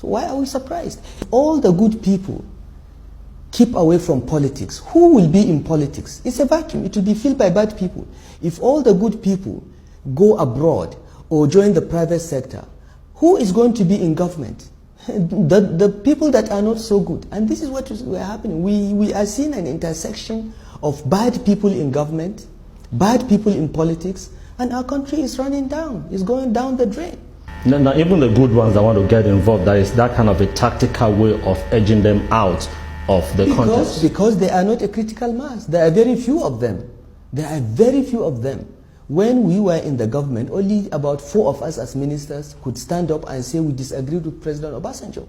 So why are we surprised? All the good people keep away from politics. Who will be in politics? It's a vacuum. It will be filled by bad people. If all the good people go abroad or join the private sector, who is going to be in government? The people that are not so good. And this is what is happening. We are seeing an intersection of bad people in government, bad people in politics, and our country is running down. It's going down the drain. Now, even the good ones that want to get involved, there is that kind of a tactical way of edging them out of the contest. Because they are not a critical mass. There are very few of them. There are very few of them. When we were in the government, only about 4 of us as ministers could stand up and say we disagreed with President Obasanjo.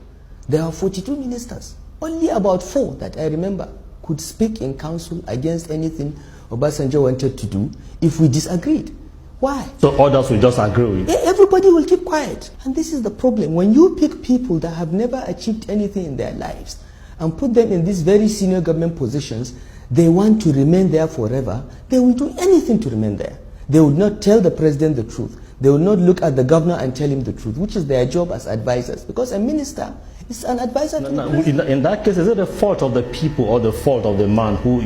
There are 42 ministers. Only about 4 that I remember could speak in council against anything Obasanjo wanted to do if we disagreed. Why? So others will just agree with? Everybody will keep quiet. And this is the problem. When you pick people that have never achieved anything in their lives and put them in these very senior government positions, they want to remain there forever, they will do anything to remain there. They would not tell the president the truth. They will not look at the governor and tell him the truth, which is their job as advisors. Because a minister is an advisor to the president. In that case, is it the fault of the people or the fault of the man who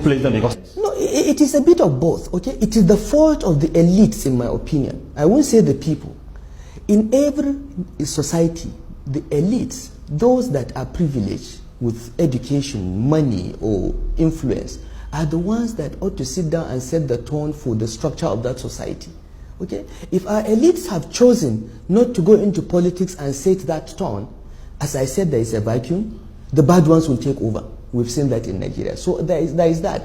plays them? Because no, it is a bit of both. Okay, it is the fault of the elites, in my opinion. I won't say the people. In every society, the elites, those that are privileged with education, money, or influence, are the ones that ought to sit down and set the tone for the structure of that society. Okay? If our elites have chosen not to go into politics and set that tone, as I said, there is a vacuum, the bad ones will take over. We've seen that in Nigeria. So there is that.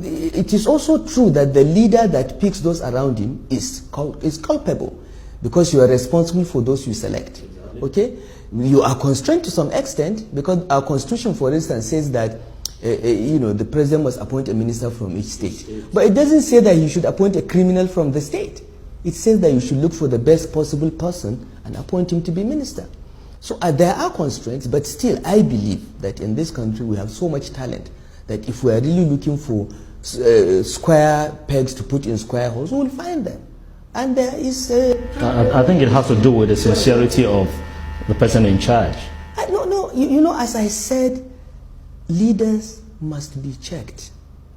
It is also true that the leader that picks those around him is culpable, because you are responsible for those you select. Okay? You are constrained to some extent, because our constitution, for instance, says that the president must appoint a minister from each state. But it doesn't say that you should appoint a criminal from the state. It says that you should look for the best possible person and appoint him to be minister. So there are constraints, but still I believe that in this country we have so much talent that if we are really looking for square pegs to put in square holes, we will find them. And there is... I think it has to do with the sincerity of the person in charge. No, as I said, leaders must be checked.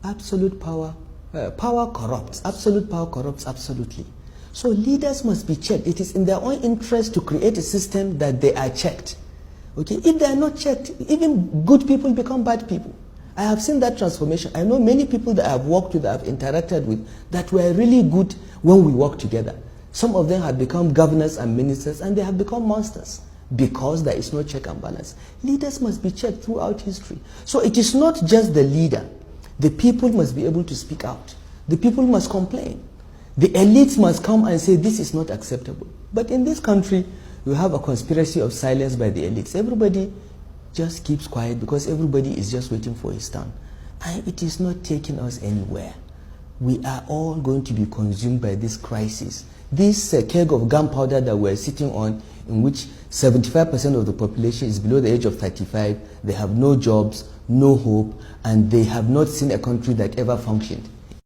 Absolute power corrupts. Absolute power corrupts absolutely. So leaders must be checked. It is in their own interest to create a system that they are checked. Okay? If they are not checked, even good people become bad people. I have seen that transformation. I know many people that I have worked with, that I have interacted with, that were really good when we worked together. Some of them have become governors and ministers, and they have become monsters, because there is no check and balance. Leaders must be checked throughout history. So it is not just the leader. The people must be able to speak out. The people must complain. The elites must come and say this is not acceptable. But in this country, we have a conspiracy of silence by the elites. Everybody just keeps quiet because everybody is just waiting for his turn. And it is not taking us anywhere. We are all going to be consumed by this crisis. This keg of gunpowder that we're sitting on, in which 75% of the population is below the age of 35, they have no jobs, no hope, and they have not seen a country that ever functioned.